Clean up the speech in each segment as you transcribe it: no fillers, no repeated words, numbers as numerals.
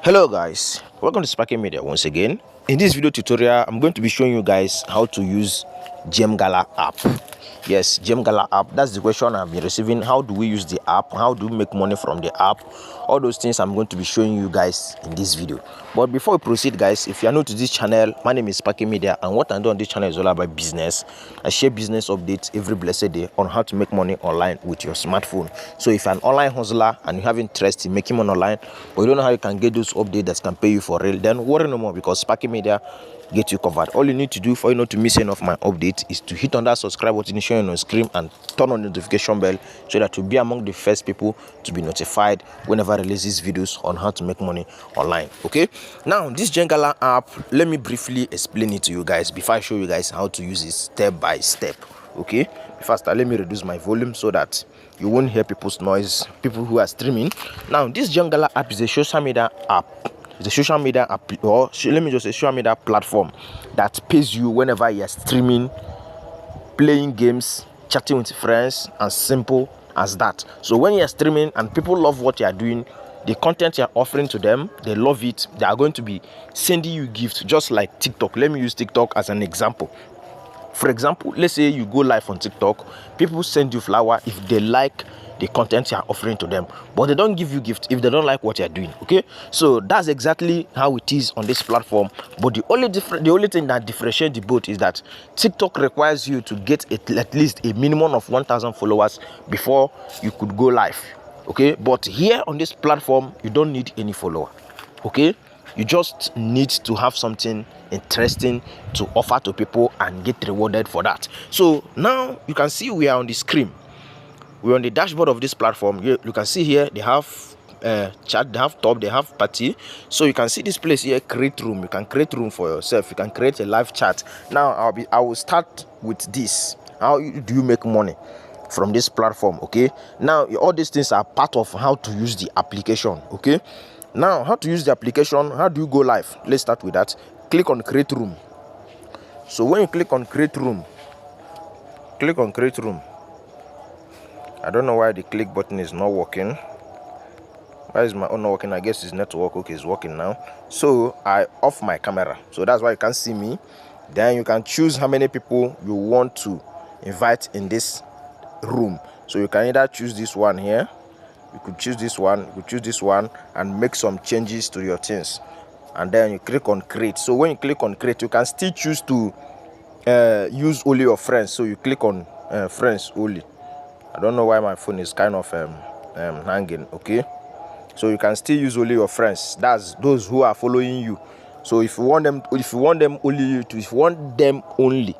Hello guys, welcome to Sparking Media once again. In this video tutorial, I'm going to be showing you guys how to use Gemgala app. Yes, Gemgala app, that's the question I've been receiving. How do we use the app? How do we make money from the app? All those things I'm going to be showing you guys in this video. But before we proceed guys, if you are new to this channel, my name is Sparking Media, and what I do on this channel is all about business. I share business updates every blessed day on how to make money online with your smartphone. So if you're an online hustler and you have interest in making money online, but you don't know how you can get those updates that can pay you for real, then worry no more, because Sparking Media get you covered. All you need to do for you not to miss any of my updates is to hit on that subscribe button showing on screen and turn on the notification bell so that you'll be among the first people to be notified whenever I release these videos on how to make money online. Okay, now this Gemgala app, let me briefly explain it to you guys before I show you guys how to use it step by step. Okay, first let me reduce my volume so that you won't hear people's noise, people who are streaming. Now this Gemgala app is a social media app. It's a social media app, or let me just say social media platform that pays you whenever you're streaming, playing games, chatting with friends, and simple as that. So when you're streaming and people love what you're doing, the content you're offering to them, they love it, they are going to be sending you gifts, just like TikTok. Let me use TikTok as an example. For example, let's say you go live on TikTok, people send you flower if they like the content you are offering to them, but they don't give you gift if they don't like what you're doing. Okay, so that's exactly how it is on this platform. But the only thing that differentiates the both is that TikTok requires you to get at least a minimum of 1,000 followers before you could go live. Okay, but here on this platform you don't need any follower. Okay, you just need to have something interesting to offer to people and get rewarded for that. So now you can see we are on the screen. We're on the dashboard of this platform. You can see here they have chat, they have top, they have party. So you can see this place here, create room. You can create room for yourself. You can create a live chat. Now I will start with this. How do you make money from this platform? Okay, now all these things are part of how to use the application. Okay, now how to use the application, how do you go live? Let's start with that. Click on create room. So when you click on create room, I don't know why the click button is not working. Why is my own not working? I guess it's network. Okay, it's working now. So I off my camera, so that's why you can't see me. Then you can choose how many people you want to invite in this room. So you can either choose this one here, you could choose this one, you could choose this one, and make some changes to your things. And then you click on create. So when you click on create, you can still choose to use only your friends. So you click on friends only. I don't know why my phone is kind of hanging. Okay, so you can still use only your friends. That's those who are following you. So if you want them only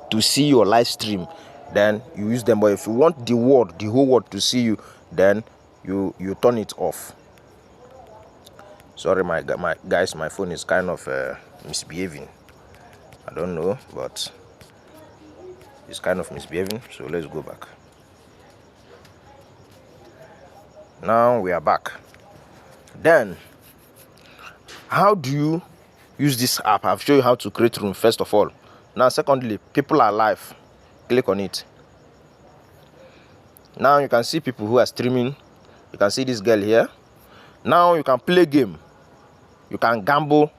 to see your live stream, then you use them. But if you want the whole world to see you, then you turn it off. Sorry my guys, my phone is kind of misbehaving. I don't know, but it's kind of misbehaving. So let's go back. Now we are back. Then how do you use this app? I've shown you how to create room first of all. Now secondly, people are live. Click on it. Now you can see people who are streaming. You can see this girl here. Now you can play game. You can gamble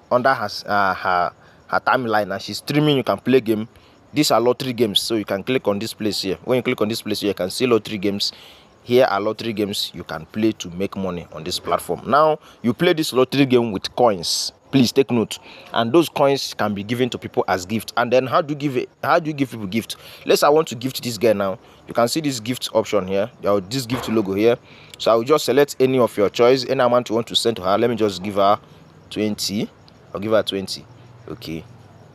under her timeline, and she's streaming. You can play game. These are lottery games, so you can click on this place here. When you click on this place here, you can see lottery games. Here are lottery games you can play to make money on this platform. Now you play this lottery game with coins. Please take note, and those coins can be given to people as gift. And then how do you give people gift? Let's say I want to gift this girl. Now you can see this gift option here, or this gift logo here. So I will just select any of your choice, any amount you want to send to her. Let me just give her 20. I'll give her 20. Okay,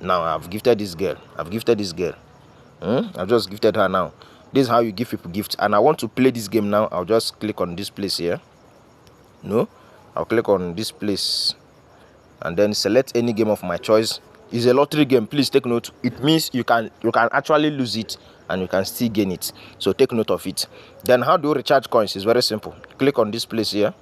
now I've gifted this girl. I've just gifted her. Now this is how you give people gifts. And I want to play this game now. I'll just click on this place here. No, I'll click on this place and then select any game of my choice. It's a lottery game. Please take note. It means you can actually lose it and you can still gain it. So take note of it. Then how do you recharge coins? It's very simple. Click on this place here.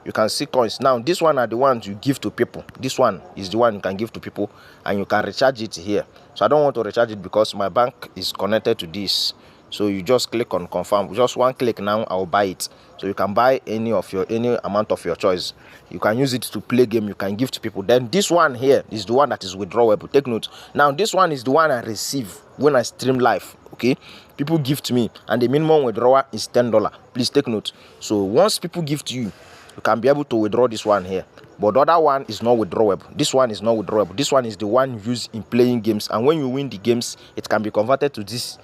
You can see coins. Now this one are the ones you give to people. This one is the one you can give to people, and you can recharge it here. So I don't want to recharge it because my bank is connected to this. So you just click on confirm. Just one click now, I'll buy it. So you can buy any amount of your choice. You can use it to play game, you can give to people. Then this one here is the one that is withdrawable. Take note. Now this one is the one I receive when I stream live. Okay, people give to me and the minimum withdrawal is $10. Please take note. So once people give to you, you can be able to withdraw this one here. But the other one is not withdrawable. This one is not withdrawable. This one is the one used in playing games, and when you win the games, it can be converted to this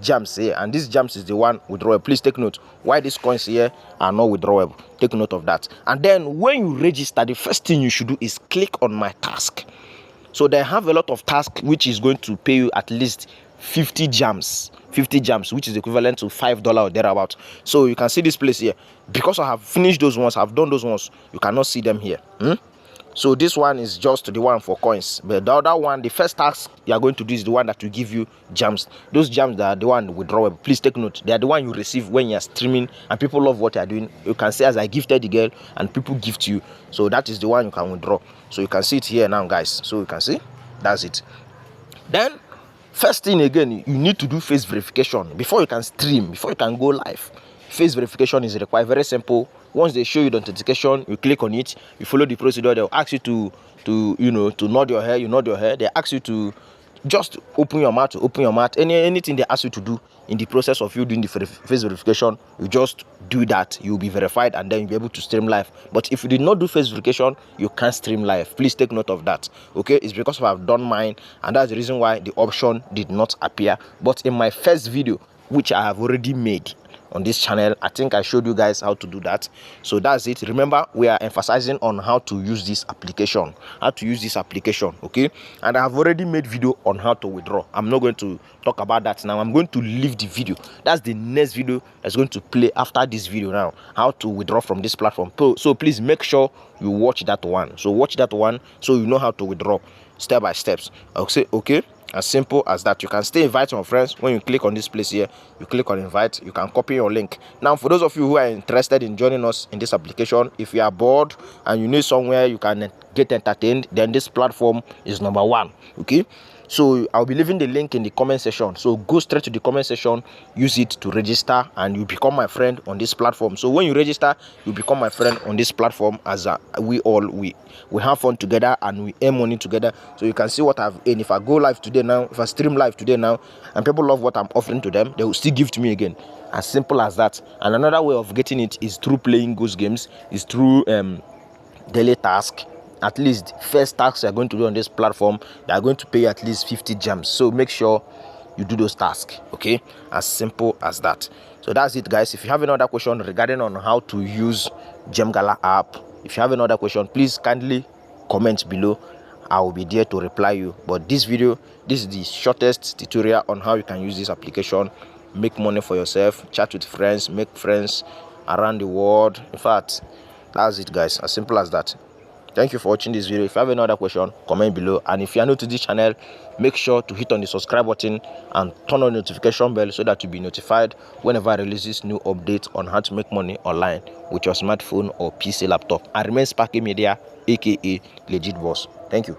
gems here, and this gems is the one withdrawable. Please take note why these coins here are not withdrawable. Take note of that. And then when you register, the first thing you should do is click on my task. So they have a lot of tasks which is going to pay you at least 50 gems, which is equivalent to $5 or thereabout. So you can see this place here. Because I have finished those ones, I've done those ones, you cannot see them here. So this one is just the one for coins, but the other one, the first task you are going to do is the one that will give you gems. Those gems that are the one withdrawable. Please take note, they are the one you receive when you are streaming and people love what you are doing. You can say, as I gifted the girl and people gift you, so that is the one you can withdraw. So you can see it here now, guys. So you can see that's it. Then first thing again, you need to do face verification before you can stream, before you can go live. Face verification is required. Very simple. Once they show you the authentication, you click on it, you follow the procedure. They'll ask you to nod your hair. You nod your hair. They ask you to just open your mouth. Anything they ask you to do in the process of you doing the face verification, you just do that. You'll be verified, and then you'll be able to stream live. But if you did not do face verification, you can't stream live. Please take note of that. Okay, it's because I've done mine, and that's the reason why the option did not appear. But in my first video, which I have already made on this channel, I think I showed you guys how to do that. So that's it. Remember, we are emphasizing on how to use this application, okay? And I have already made video on how to withdraw. I'm not going to talk about that now. I'm going to leave the video. That's the next video that's going to play after this video now, how to withdraw from this platform. So please make sure you watch that one. So watch that one so you know how to withdraw step by steps. Okay, as simple as that. You can still invite your friends. When you click on this place here, you click on invite, you can copy your link. Now for those of you who are interested in joining us in this application, if you are bored and you need somewhere you can get entertained, then this platform is number one. Okay, so I'll be leaving the link in the comment section. So go straight to the comment section, use it to register, and you become my friend on this platform. So when you register, you become my friend on this platform, as we have fun together and we earn money together. So you can see what I've earned. If I go live today now, if I stream live today now, and people love what I'm offering to them, they will still give to me again. As simple as that. And another way of getting it is through playing those games, is through daily task. At least first tasks you are going to do on this platform, they are going to pay you at least 50 gems. So make sure you do those tasks. Okay, as simple as that. So that's it, guys. If you have another question regarding on how to use Gemgala app, if you have another question, please kindly comment below. I will be there to reply you. But this video, this is the shortest tutorial on how you can use this application, make money for yourself, chat with friends, make friends around the world. In fact, that's it, guys. As simple as that. Thank you for watching this video. If you have any other question, comment below. And if you are new to this channel, make sure to hit on the subscribe button and turn on the notification bell so that you'll be notified whenever I release this new update on how to make money online with your smartphone or PC laptop. And remain Sparky Media, aka Legit Boss. Thank you.